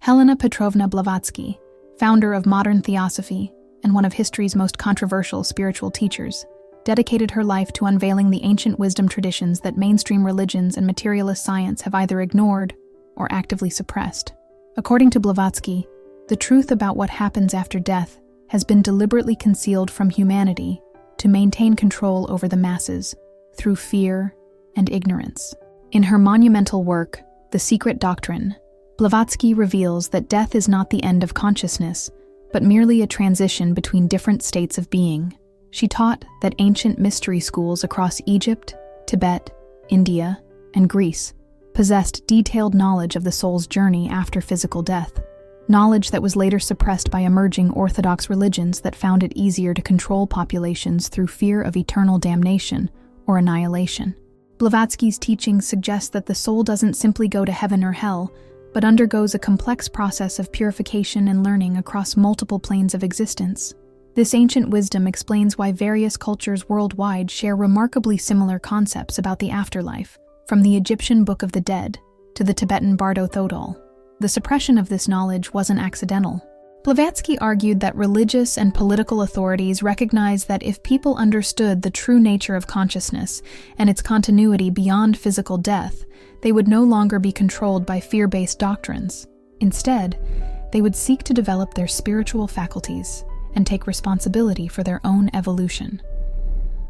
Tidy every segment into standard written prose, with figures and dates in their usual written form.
Helena Blavatsky, founder of modern Theosophy and one of history's most controversial spiritual teachers, dedicated her life to unveiling the ancient wisdom traditions that mainstream religions and materialist science have either ignored or actively suppressed. According to Blavatsky, the truth about what happens after death has been deliberately concealed from humanity to maintain control over the masses through fear and ignorance. In her monumental work, The Secret Doctrine, Blavatsky reveals that death is not the end of consciousness, but merely a transition between different states of being. She taught that ancient mystery schools across Egypt, Tibet, India, and Greece possessed detailed knowledge of the soul's journey after physical death, knowledge that was later suppressed by emerging orthodox religions that found it easier to control populations through fear of eternal damnation or annihilation. Blavatsky's teachings suggest that the soul doesn't simply go to heaven or hell, but undergoes a complex process of purification and learning across multiple planes of existence. This ancient wisdom explains why various cultures worldwide share remarkably similar concepts about the afterlife, from the Egyptian Book of the Dead to the Tibetan Bardo Thodol. The suppression of this knowledge wasn't accidental. Blavatsky argued that religious and political authorities recognized that if people understood the true nature of consciousness and its continuity beyond physical death, they would no longer be controlled by fear-based doctrines. Instead, they would seek to develop their spiritual faculties and take responsibility for their own evolution.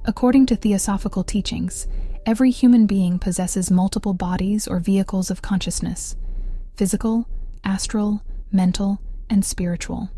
According to theosophical teachings, every human being possesses multiple bodies or vehicles of consciousness: physical, astral, mental, and spiritual.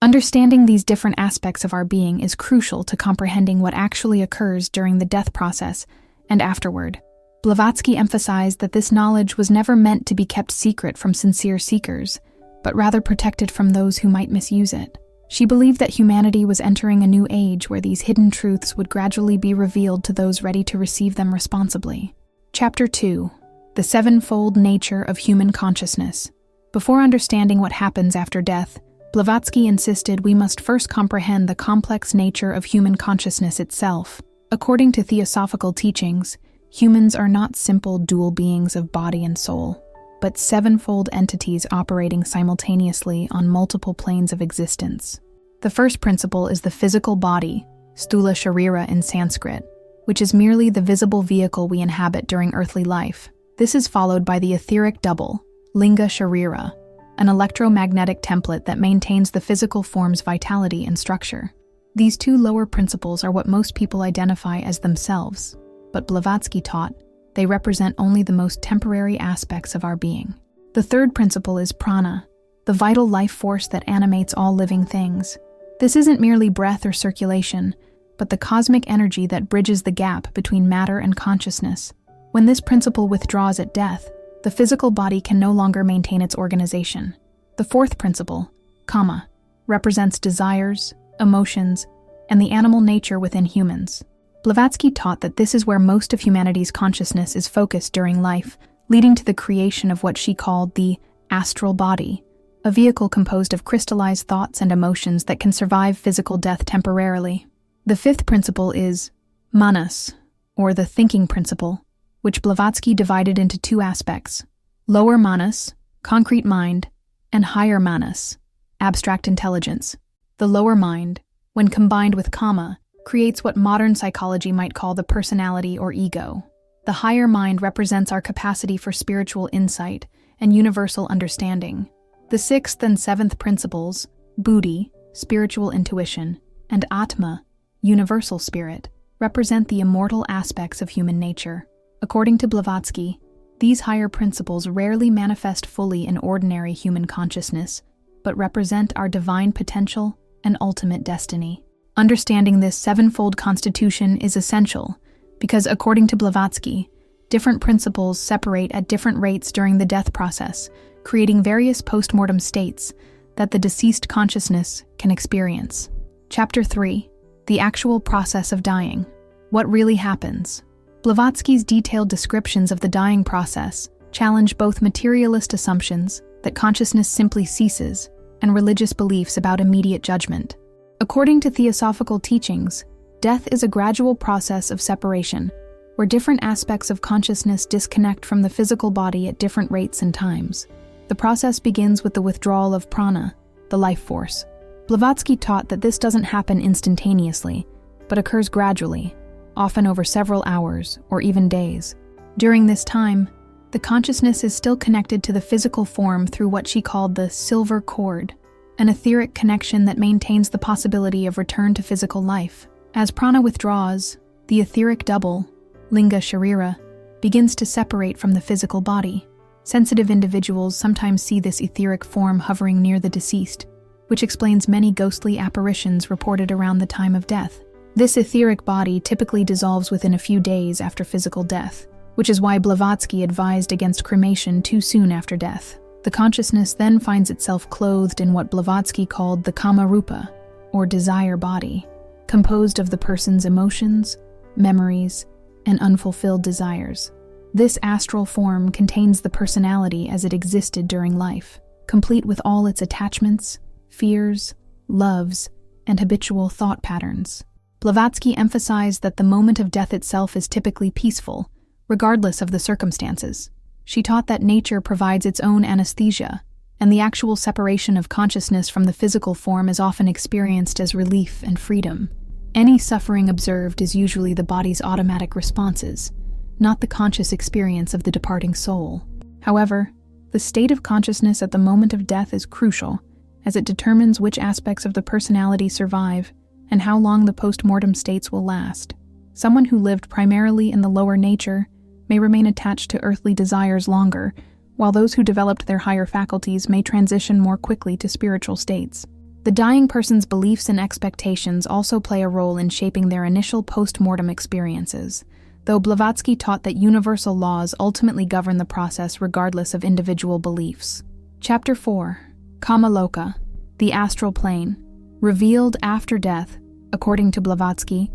Understanding these different aspects of our being is crucial to comprehending what actually occurs during the death process and afterward. Blavatsky emphasized that this knowledge was never meant to be kept secret from sincere seekers, but rather protected from those who might misuse it. She believed that humanity was entering a new age where these hidden truths would gradually be revealed to those ready to receive them responsibly. Chapter 2: The Sevenfold Nature of Human Consciousness. Before understanding what happens after death, Blavatsky insisted we must first comprehend the complex nature of human consciousness itself. According to theosophical teachings, humans are not simple dual beings of body and soul, but sevenfold entities operating simultaneously on multiple planes of existence. The first principle is the physical body, Sthula Sharira in Sanskrit, which is merely the visible vehicle we inhabit during earthly life. This is followed by the etheric double, Linga Sharira, an electromagnetic template that maintains the physical form's vitality and structure. These two lower principles are what most people identify as themselves, but Blavatsky taught they represent only the most temporary aspects of our being. The third principle is prana, the vital life force that animates all living things. This isn't merely breath or circulation, but the cosmic energy that bridges the gap between matter and consciousness. When this principle withdraws at death, the physical body can no longer maintain its organization. The fourth principle, Kama, represents desires, emotions, and the animal nature within humans. Blavatsky taught that this is where most of humanity's consciousness is focused during life, leading to the creation of what she called the astral body, a vehicle composed of crystallized thoughts and emotions that can survive physical death temporarily. The fifth principle is manas, or the thinking principle, which Blavatsky divided into two aspects: lower manas, concrete mind, and higher manas, abstract intelligence. The lower mind, when combined with Kama, creates what modern psychology might call the personality or ego. The higher mind represents our capacity for spiritual insight and universal understanding. The sixth and seventh principles, buddhi, spiritual intuition, and atma, universal spirit, represent the immortal aspects of human nature. According to Blavatsky, these higher principles rarely manifest fully in ordinary human consciousness, but represent our divine potential and ultimate destiny. Understanding this sevenfold constitution is essential because, according to Blavatsky, different principles separate at different rates during the death process, creating various post-mortem states that the deceased consciousness can experience. Chapter 3: The Actual Process of Dying. What really happens? Blavatsky's detailed descriptions of the dying process challenge both materialist assumptions that consciousness simply ceases and religious beliefs about immediate judgment. According to theosophical teachings, death is a gradual process of separation, where different aspects of consciousness disconnect from the physical body at different rates and times. The process begins with the withdrawal of prana, the life force. Blavatsky taught that this doesn't happen instantaneously, but occurs gradually, often over several hours or even days. During this time, the consciousness is still connected to the physical form through what she called the silver cord, an etheric connection that maintains the possibility of return to physical life. As prana withdraws, the etheric double, linga sharira, begins to separate from the physical body. Sensitive individuals sometimes see this etheric form hovering near the deceased, which explains many ghostly apparitions reported around the time of death. This etheric body typically dissolves within a few days after physical death, which is why Blavatsky advised against cremation too soon after death. The consciousness then finds itself clothed in what Blavatsky called the Kama-Rupa, or desire body, composed of the person's emotions, memories, and unfulfilled desires. This astral form contains the personality as it existed during life, complete with all its attachments, fears, loves, and habitual thought patterns. Blavatsky emphasized that the moment of death itself is typically peaceful, regardless of the circumstances. She taught that nature provides its own anesthesia, and the actual separation of consciousness from the physical form is often experienced as relief and freedom. Any suffering observed is usually the body's automatic responses, not the conscious experience of the departing soul. However, the state of consciousness at the moment of death is crucial, as it determines which aspects of the personality survive and how long the post-mortem states will last. Someone who lived primarily in the lower nature may remain attached to earthly desires longer, while those who developed their higher faculties may transition more quickly to spiritual states. The dying person's beliefs and expectations also play a role in shaping their initial post-mortem experiences, though Blavatsky taught that universal laws ultimately govern the process regardless of individual beliefs. Chapter 4. Kama-Loka, the astral plane. Revealed after death, according to Blavatsky,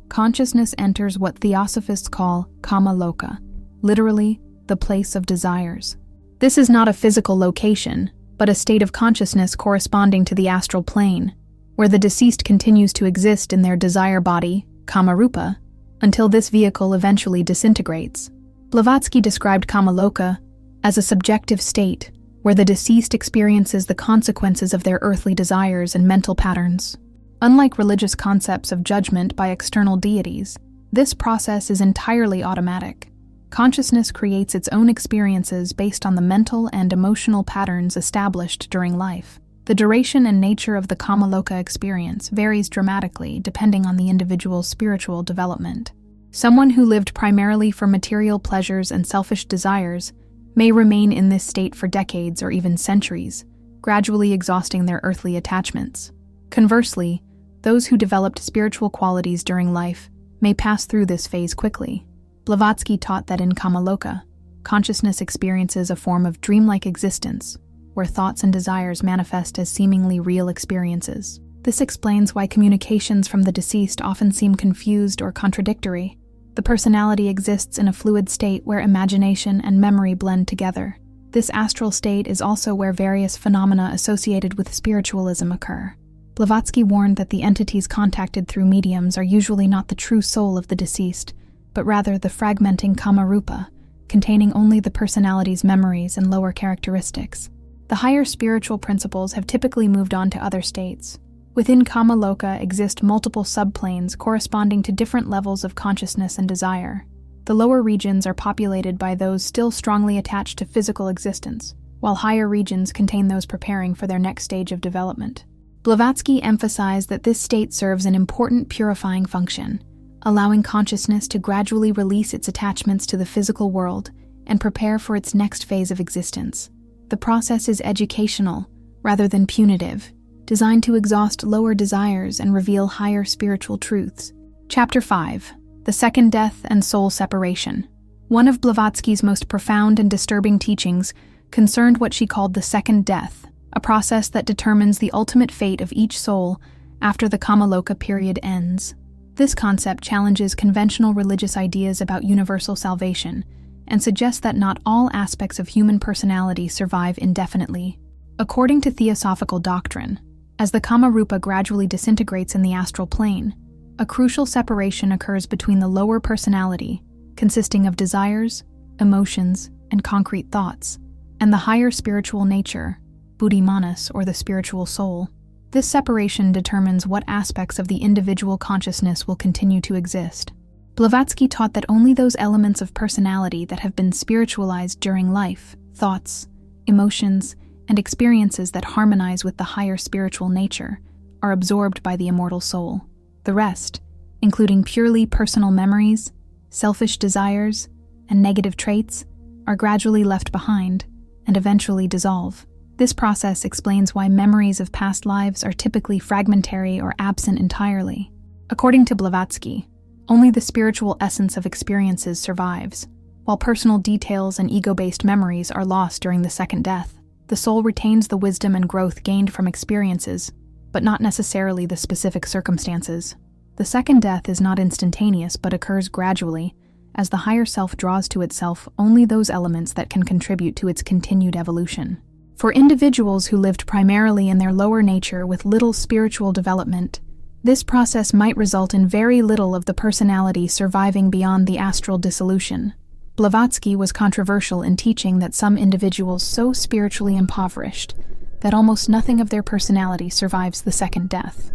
consciousness enters what Theosophists call Kama-Loka, literally, the place of desires. This is not a physical location, but a state of consciousness corresponding to the astral plane, where the deceased continues to exist in their desire body, Kama-Rupa, until this vehicle eventually disintegrates. Blavatsky described Kama-Loka as a subjective state, where the deceased experiences the consequences of their earthly desires and mental patterns. Unlike religious concepts of judgment by external deities, this process is entirely automatic. Consciousness creates its own experiences based on the mental and emotional patterns established during life. The duration and nature of the Kama-Loka experience varies dramatically depending on the individual's spiritual development. Someone who lived primarily for material pleasures and selfish desires may remain in this state for decades or even centuries, gradually exhausting their earthly attachments. Conversely, those who developed spiritual qualities during life may pass through this phase quickly. Blavatsky taught that in Kama-Loka, consciousness experiences a form of dreamlike existence, where thoughts and desires manifest as seemingly real experiences. This explains why communications from the deceased often seem confused or contradictory. The personality exists in a fluid state where imagination and memory blend together. This astral state is also where various phenomena associated with spiritualism occur. Blavatsky warned that the entities contacted through mediums are usually not the true soul of the deceased, but rather the fragmenting Kama-Rupa, containing only the personality's memories and lower characteristics. The higher spiritual principles have typically moved on to other states. Within Kama-Loka exist multiple subplanes corresponding to different levels of consciousness and desire. The lower regions are populated by those still strongly attached to physical existence, while higher regions contain those preparing for their next stage of development. Blavatsky emphasized that this state serves an important purifying function, allowing consciousness to gradually release its attachments to the physical world and prepare for its next phase of existence. The process is educational, rather than punitive, designed to exhaust lower desires and reveal higher spiritual truths. Chapter 5. The Second Death and Soul Separation. One of Blavatsky's most profound and disturbing teachings concerned what she called the second death, a process that determines the ultimate fate of each soul after the Kama-Loka period ends. This concept challenges conventional religious ideas about universal salvation and suggests that not all aspects of human personality survive indefinitely. According to theosophical doctrine, as the Kama-Rupa gradually disintegrates in the astral plane, a crucial separation occurs between the lower personality, consisting of desires, emotions, and concrete thoughts, and the higher spiritual nature, buddhimanas, or the spiritual soul. This separation determines what aspects of the individual consciousness will continue to exist. Blavatsky taught that only those elements of personality that have been spiritualized during life, thoughts, emotions, and experiences that harmonize with the higher spiritual nature, are absorbed by the immortal soul. The rest, including purely personal memories, selfish desires, and negative traits, are gradually left behind and eventually dissolve. This process explains why memories of past lives are typically fragmentary or absent entirely. According to Blavatsky, only the spiritual essence of experiences survives, while personal details and ego-based memories are lost during the second death. The soul retains the wisdom and growth gained from experiences, but not necessarily the specific circumstances. The second death is not instantaneous but occurs gradually, as the higher self draws to itself only those elements that can contribute to its continued evolution. For individuals who lived primarily in their lower nature with little spiritual development, this process might result in very little of the personality surviving beyond the astral dissolution. Blavatsky was controversial in teaching that some individuals so spiritually impoverished that almost nothing of their personality survives the second death.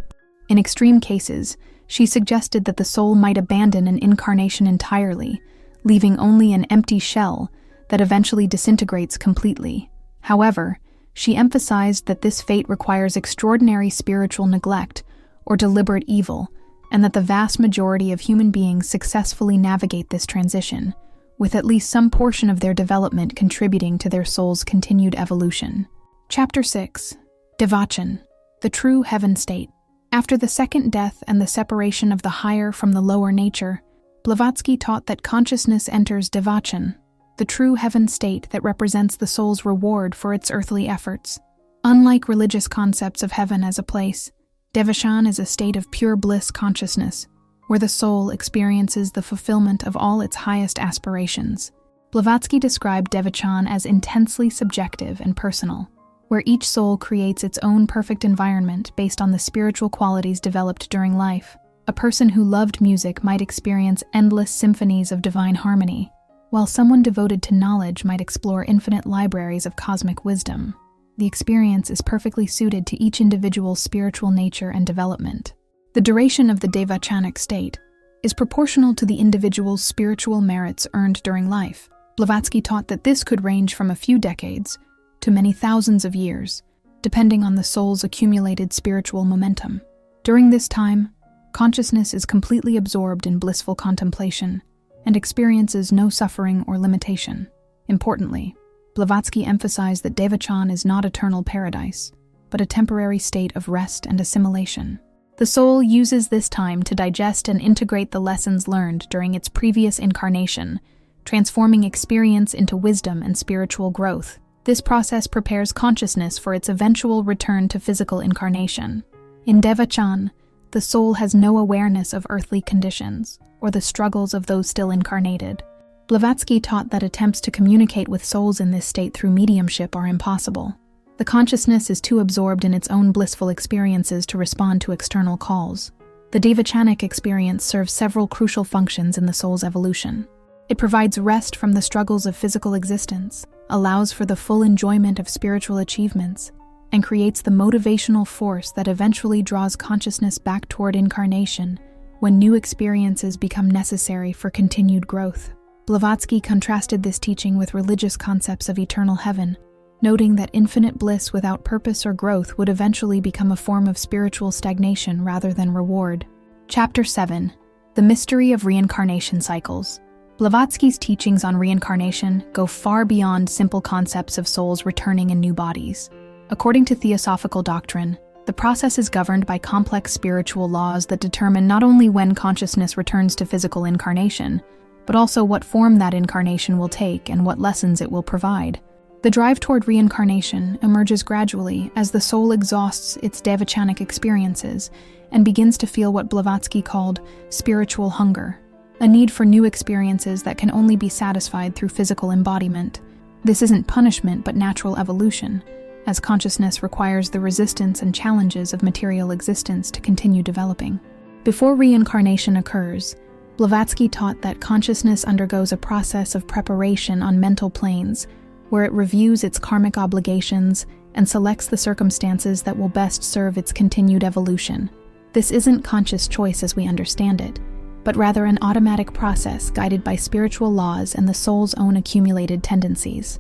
In extreme cases, she suggested that the soul might abandon an incarnation entirely, leaving only an empty shell that eventually disintegrates completely. However, she emphasized that this fate requires extraordinary spiritual neglect or deliberate evil, and that the vast majority of human beings successfully navigate this transition, with at least some portion of their development contributing to their soul's continued evolution. Chapter 6. Devachan, the true heaven state. After the second death and the separation of the higher from the lower nature, Blavatsky taught that consciousness enters Devachan, the true heaven state that represents the soul's reward for its earthly efforts. Unlike religious concepts of heaven as a place, Devachan is a state of pure bliss consciousness, where the soul experiences the fulfillment of all its highest aspirations. Blavatsky described Devachan as intensely subjective and personal, where each soul creates its own perfect environment based on the spiritual qualities developed during life. A person who loved music might experience endless symphonies of divine harmony, while someone devoted to knowledge might explore infinite libraries of cosmic wisdom. The experience is perfectly suited to each individual's spiritual nature and development. The duration of the Devachanic state is proportional to the individual's spiritual merits earned during life. Blavatsky taught that this could range from a few decades to many thousands of years, depending on the soul's accumulated spiritual momentum. During this time, consciousness is completely absorbed in blissful contemplation and experiences no suffering or limitation. Importantly, Blavatsky emphasized that Devachan is not eternal paradise, but a temporary state of rest and assimilation. The soul uses this time to digest and integrate the lessons learned during its previous incarnation, transforming experience into wisdom and spiritual growth. This process prepares consciousness for its eventual return to physical incarnation. In Devachan, the soul has no awareness of earthly conditions or the struggles of those still incarnated. Blavatsky taught that attempts to communicate with souls in this state through mediumship are impossible. The consciousness is too absorbed in its own blissful experiences to respond to external calls. The Devachanic experience serves several crucial functions in the soul's evolution. It provides rest from the struggles of physical existence, allows for the full enjoyment of spiritual achievements, and creates the motivational force that eventually draws consciousness back toward incarnation when new experiences become necessary for continued growth. Blavatsky contrasted this teaching with religious concepts of eternal heaven, noting that infinite bliss without purpose or growth would eventually become a form of spiritual stagnation rather than reward. Chapter 7. The Mystery of Reincarnation Cycles. Blavatsky's teachings on reincarnation go far beyond simple concepts of souls returning in new bodies. According to Theosophical doctrine, the process is governed by complex spiritual laws that determine not only when consciousness returns to physical incarnation, but also what form that incarnation will take and what lessons it will provide. The drive toward reincarnation emerges gradually as the soul exhausts its Devachanic experiences and begins to feel what Blavatsky called spiritual hunger, a need for new experiences that can only be satisfied through physical embodiment. This isn't punishment but natural evolution, as consciousness requires the resistance and challenges of material existence to continue developing. Before reincarnation occurs, Blavatsky taught that consciousness undergoes a process of preparation on mental planes, where it reviews its karmic obligations and selects the circumstances that will best serve its continued evolution. This isn't conscious choice as we understand it, but rather an automatic process guided by spiritual laws and the soul's own accumulated tendencies.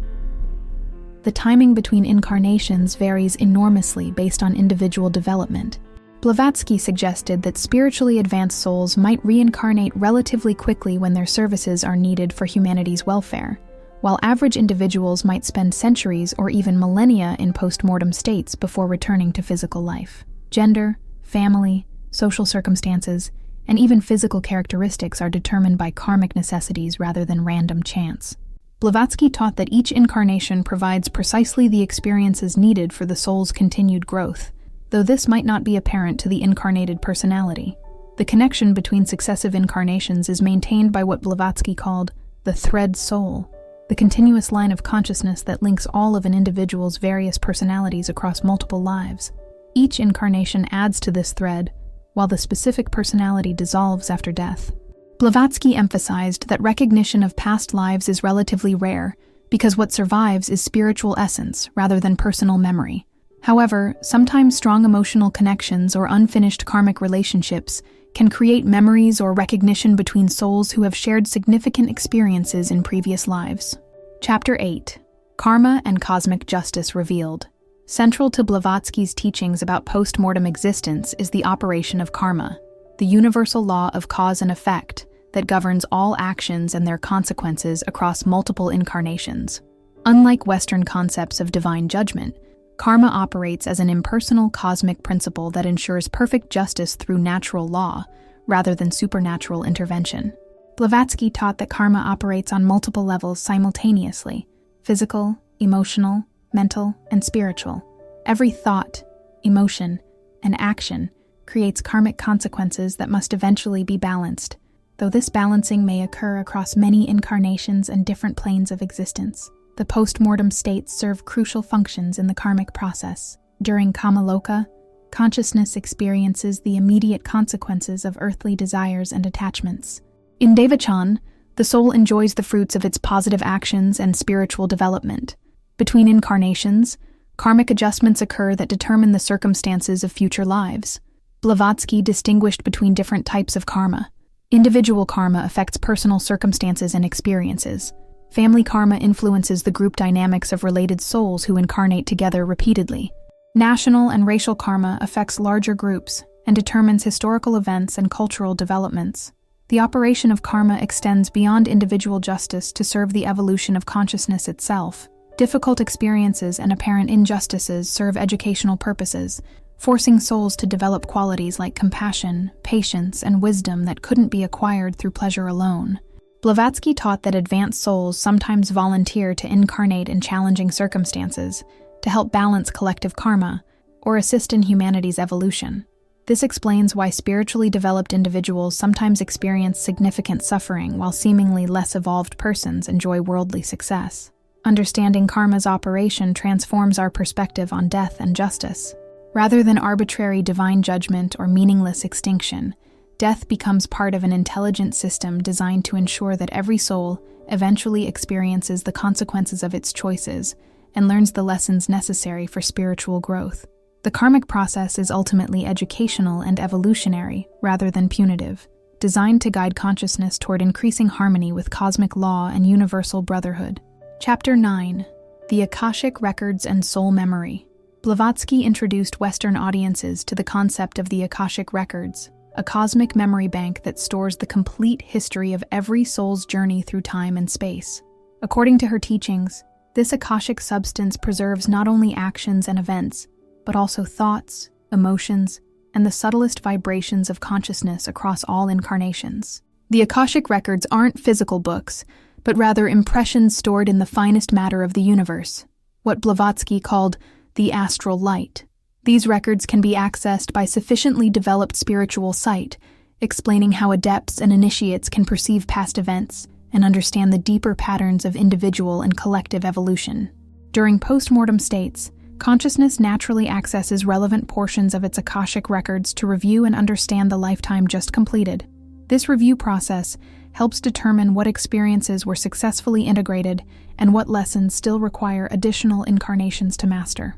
The timing between incarnations varies enormously based on individual development. Blavatsky suggested that spiritually advanced souls might reincarnate relatively quickly when their services are needed for humanity's welfare, while average individuals might spend centuries or even millennia in post-mortem states before returning to physical life. Gender, family, social circumstances, and even physical characteristics are determined by karmic necessities rather than random chance. Blavatsky taught that each incarnation provides precisely the experiences needed for the soul's continued growth, though this might not be apparent to the incarnated personality. The connection between successive incarnations is maintained by what Blavatsky called the thread soul, the continuous line of consciousness that links all of an individual's various personalities across multiple lives. Each incarnation adds to this thread, while the specific personality dissolves after death. Blavatsky emphasized that recognition of past lives is relatively rare because what survives is spiritual essence rather than personal memory. However, sometimes strong emotional connections or unfinished karmic relationships can create memories or recognition between souls who have shared significant experiences in previous lives. Chapter 8. Karma and Cosmic Justice Revealed. Central to Blavatsky's teachings about post-mortem existence is the operation of karma, the universal law of cause and effect that governs all actions and their consequences across multiple incarnations. Unlike Western concepts of divine judgment, karma operates as an impersonal cosmic principle that ensures perfect justice through natural law, rather than supernatural intervention. Blavatsky taught that karma operates on multiple levels simultaneously: physical, emotional, mental, and spiritual. Every thought, emotion, and action creates karmic consequences that must eventually be balanced, though this balancing may occur across many incarnations and different planes of existence. The post-mortem states serve crucial functions in the karmic process. During Kama-Loka, consciousness experiences the immediate consequences of earthly desires and attachments. In Devachan, the soul enjoys the fruits of its positive actions and spiritual development. Between incarnations, karmic adjustments occur that determine the circumstances of future lives. Blavatsky distinguished between different types of karma. Individual karma affects personal circumstances and experiences. Family karma influences the group dynamics of related souls who incarnate together repeatedly. National and racial karma affects larger groups and determines historical events and cultural developments. The operation of karma extends beyond individual justice to serve the evolution of consciousness itself. Difficult experiences and apparent injustices serve educational purposes, forcing souls to develop qualities like compassion, patience, and wisdom that couldn't be acquired through pleasure alone. Blavatsky taught that advanced souls sometimes volunteer to incarnate in challenging circumstances to help balance collective karma or assist in humanity's evolution. This explains why spiritually developed individuals sometimes experience significant suffering while seemingly less evolved persons enjoy worldly success. Understanding karma's operation transforms our perspective on death and justice. Rather than arbitrary divine judgment or meaningless extinction, death becomes part of an intelligent system designed to ensure that every soul eventually experiences the consequences of its choices and learns the lessons necessary for spiritual growth. The karmic process is ultimately educational and evolutionary rather than punitive, designed to guide consciousness toward increasing harmony with cosmic law and universal brotherhood. Chapter 9. The Akashic Records and Soul Memory. Blavatsky introduced Western audiences to the concept of the Akashic Records, a cosmic memory bank that stores the complete history of every soul's journey through time and space. According to her teachings, this Akashic substance preserves not only actions and events, but also thoughts, emotions, and the subtlest vibrations of consciousness across all incarnations. The Akashic Records aren't physical books, but rather impressions stored in the finest matter of the universe, what Blavatsky called the astral light. These records can be accessed by sufficiently developed spiritual sight, explaining how adepts and initiates can perceive past events and understand the deeper patterns of individual and collective evolution. During post-mortem states, consciousness naturally accesses relevant portions of its Akashic records to review and understand the lifetime just completed. This review process helps determine what experiences were successfully integrated and what lessons still require additional incarnations to master.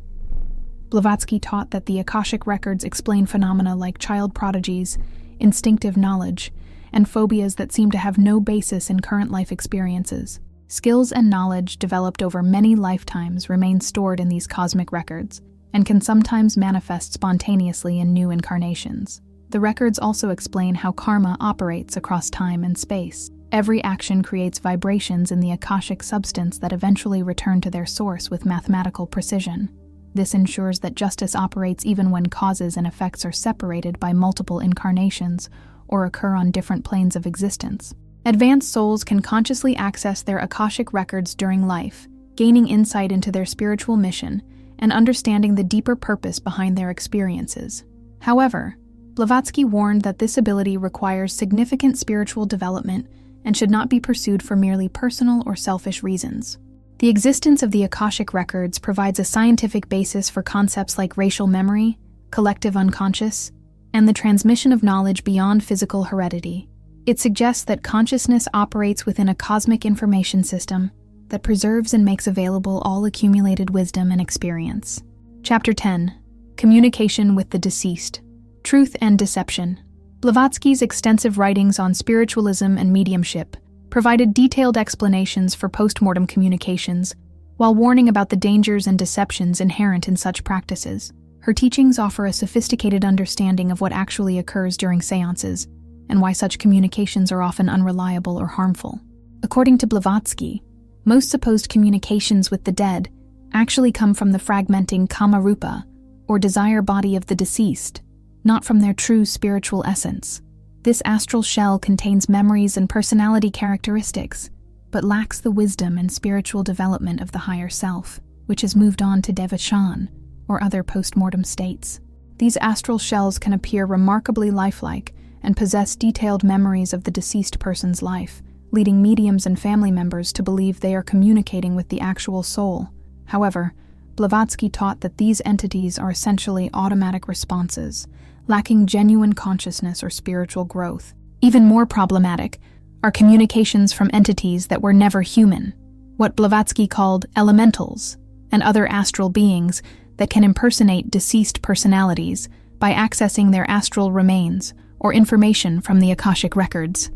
Blavatsky taught that the Akashic records explain phenomena like child prodigies, instinctive knowledge, and phobias that seem to have no basis in current life experiences. Skills and knowledge developed over many lifetimes remain stored in these cosmic records and can sometimes manifest spontaneously in new incarnations. The records also explain how karma operates across time and space. Every action creates vibrations in the Akashic substance that eventually return to their source with mathematical precision. This ensures that justice operates even when causes and effects are separated by multiple incarnations or occur on different planes of existence. Advanced souls can consciously access their Akashic records during life, gaining insight into their spiritual mission and understanding the deeper purpose behind their experiences. However, Blavatsky warned that this ability requires significant spiritual development and should not be pursued for merely personal or selfish reasons. The existence of the Akashic records provides a scientific basis for concepts like racial memory, collective unconscious, and the transmission of knowledge beyond physical heredity. It suggests that consciousness operates within a cosmic information system that preserves and makes available all accumulated wisdom and experience. Chapter 10. Communication with the Deceased. Truth and Deception. Blavatsky's extensive writings on spiritualism and mediumship provided detailed explanations for postmortem communications, while warning about the dangers and deceptions inherent in such practices. Her teachings offer a sophisticated understanding of what actually occurs during seances, and why such communications are often unreliable or harmful. According to Blavatsky, most supposed communications with the dead actually come from the fragmenting Kama-Rupa, or desire body of the deceased, not from their true spiritual essence. This astral shell contains memories and personality characteristics, but lacks the wisdom and spiritual development of the higher self, which has moved on to Devachan, or other postmortem states. These astral shells can appear remarkably lifelike and possess detailed memories of the deceased person's life, leading mediums and family members to believe they are communicating with the actual soul. However, Blavatsky taught that these entities are essentially automatic responses, lacking genuine consciousness or spiritual growth. Even more problematic are communications from entities that were never human, what Blavatsky called elementals, and other astral beings that can impersonate deceased personalities by accessing their astral remains or information from the Akashic records.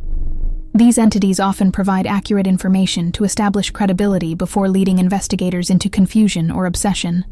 These entities often provide accurate information to establish credibility before leading investigators into confusion or obsession.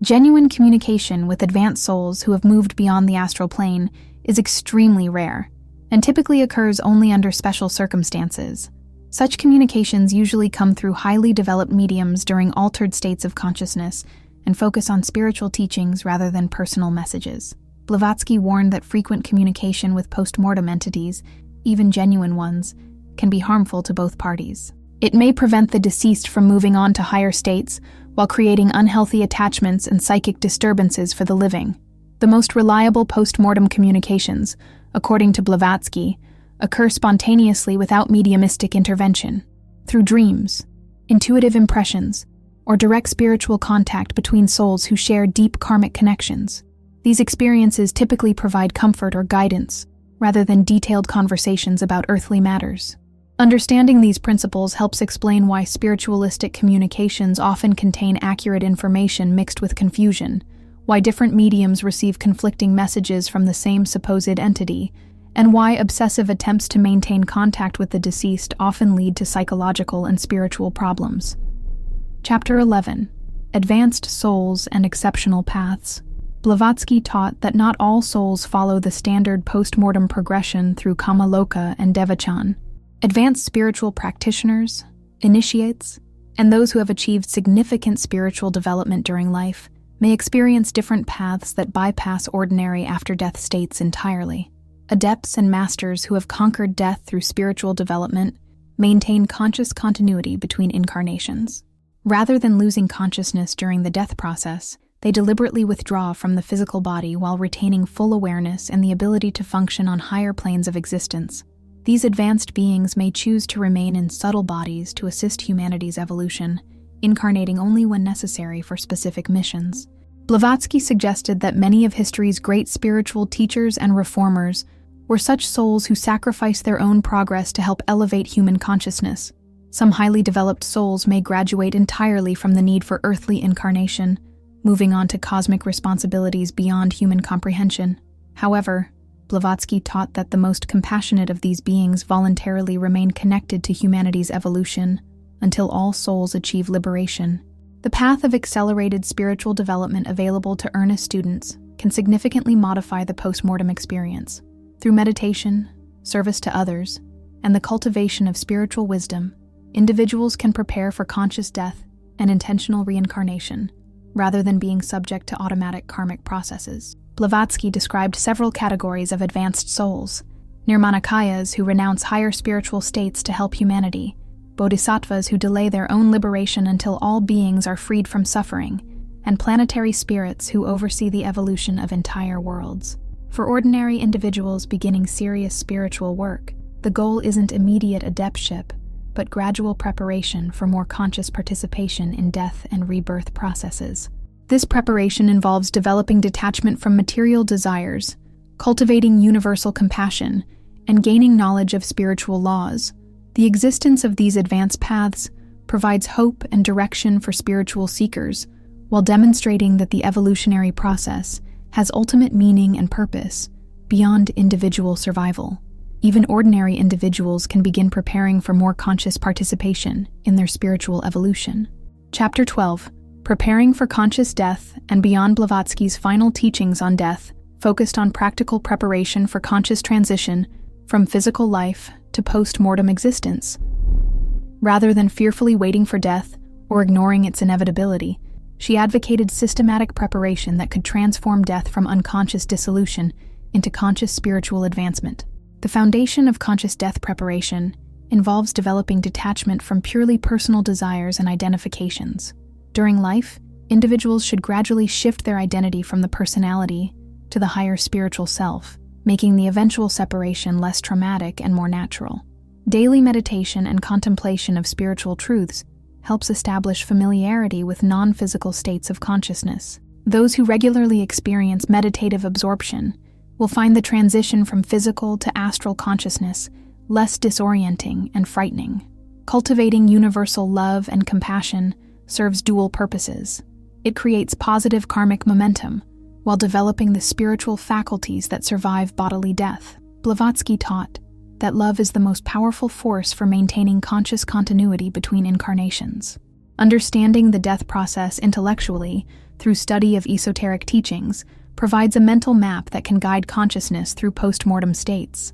Genuine communication with advanced souls who have moved beyond the astral plane is extremely rare, and typically occurs only under special circumstances. Such communications usually come through highly developed mediums during altered states of consciousness and focus on spiritual teachings rather than personal messages. Blavatsky warned that frequent communication with post-mortem entities, even genuine ones, can be harmful to both parties. It may prevent the deceased from moving on to higher states while creating unhealthy attachments and psychic disturbances for the living. The most reliable post-mortem communications, according to Blavatsky, occur spontaneously without mediumistic intervention, through dreams, intuitive impressions, or direct spiritual contact between souls who share deep karmic connections. These experiences typically provide comfort or guidance, rather than detailed conversations about earthly matters. Understanding these principles helps explain why spiritualistic communications often contain accurate information mixed with confusion, why different mediums receive conflicting messages from the same supposed entity, and why obsessive attempts to maintain contact with the deceased often lead to psychological and spiritual problems. Chapter 11. Advanced Souls and Exceptional Paths. Blavatsky taught that not all souls follow the standard post-mortem progression through Kama-Loka and Devachan. Advanced spiritual practitioners, initiates, and those who have achieved significant spiritual development during life may experience different paths that bypass ordinary after-death states entirely. Adepts and masters who have conquered death through spiritual development maintain conscious continuity between incarnations. Rather than losing consciousness during the death process, they deliberately withdraw from the physical body while retaining full awareness and the ability to function on higher planes of existence. These advanced beings may choose to remain in subtle bodies to assist humanity's evolution, incarnating only when necessary for specific missions. Blavatsky suggested that many of history's great spiritual teachers and reformers were such souls who sacrificed their own progress to help elevate human consciousness. Some highly developed souls may graduate entirely from the need for earthly incarnation, moving on to cosmic responsibilities beyond human comprehension. However, Blavatsky taught that the most compassionate of these beings voluntarily remain connected to humanity's evolution until all souls achieve liberation. The path of accelerated spiritual development available to earnest students can significantly modify the post-mortem experience. Through meditation, service to others, and the cultivation of spiritual wisdom, individuals can prepare for conscious death and intentional reincarnation, rather than being subject to automatic karmic processes. Blavatsky described several categories of advanced souls: nirmanakayas who renounce higher spiritual states to help humanity, bodhisattvas who delay their own liberation until all beings are freed from suffering, and planetary spirits who oversee the evolution of entire worlds. For ordinary individuals beginning serious spiritual work, the goal isn't immediate adeptship, but gradual preparation for more conscious participation in death and rebirth processes. This preparation involves developing detachment from material desires, cultivating universal compassion, and gaining knowledge of spiritual laws. The existence of these advanced paths provides hope and direction for spiritual seekers, while demonstrating that the evolutionary process has ultimate meaning and purpose beyond individual survival. Even ordinary individuals can begin preparing for more conscious participation in their spiritual evolution. Chapter 12. Preparing for Conscious Death and Beyond. Blavatsky's final teachings on death focused on practical preparation for conscious transition from physical life to post-mortem existence. Rather than fearfully waiting for death or ignoring its inevitability, she advocated systematic preparation that could transform death from unconscious dissolution into conscious spiritual advancement. The foundation of conscious death preparation involves developing detachment from purely personal desires and identifications. During life, individuals should gradually shift their identity from the personality to the higher spiritual self, making the eventual separation less traumatic and more natural. Daily meditation and contemplation of spiritual truths helps establish familiarity with non-physical states of consciousness. Those who regularly experience meditative absorption will find the transition from physical to astral consciousness less disorienting and frightening. Cultivating universal love and compassion serves dual purposes. It creates positive karmic momentum while developing the spiritual faculties that survive bodily death. Blavatsky taught that love is the most powerful force for maintaining conscious continuity between incarnations. Understanding the death process intellectually through study of esoteric teachings provides a mental map that can guide consciousness through post-mortem states.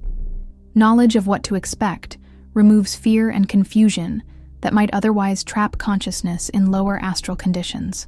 Knowledge of what to expect removes fear and confusion that might otherwise trap consciousness in lower astral conditions.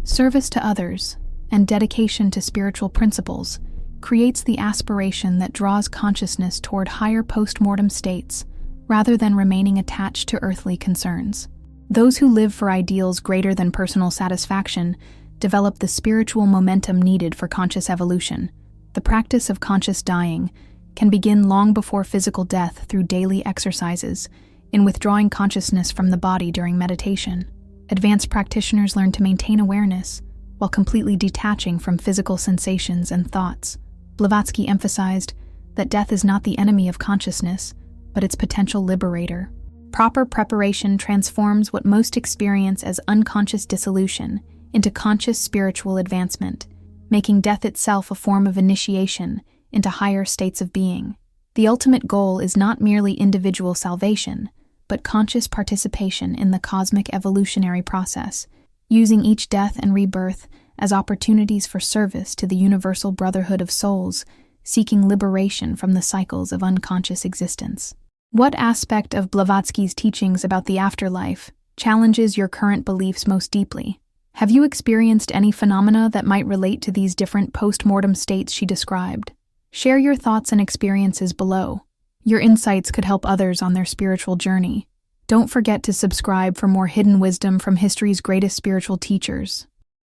Service to others and dedication to spiritual principles creates the aspiration that draws consciousness toward higher post-mortem states rather than remaining attached to earthly concerns. Those who live for ideals greater than personal satisfaction develop the spiritual momentum needed for conscious evolution. The practice of conscious dying can begin long before physical death through daily exercises in withdrawing consciousness from the body during meditation. Advanced practitioners learn to maintain awareness while completely detaching from physical sensations and thoughts. Blavatsky emphasized that death is not the enemy of consciousness, but its potential liberator. Proper preparation transforms what most experience as unconscious dissolution into conscious spiritual advancement, making death itself a form of initiation into higher states of being. The ultimate goal is not merely individual salvation, but conscious participation in the cosmic evolutionary process, using each death and rebirth as opportunities for service to the universal brotherhood of souls, seeking liberation from the cycles of unconscious existence. What aspect of Blavatsky's teachings about the afterlife challenges your current beliefs most deeply? Have you experienced any phenomena that might relate to these different post-mortem states she described? Share your thoughts and experiences below. Your insights could help others on their spiritual journey. Don't forget to subscribe for more hidden wisdom from history's greatest spiritual teachers.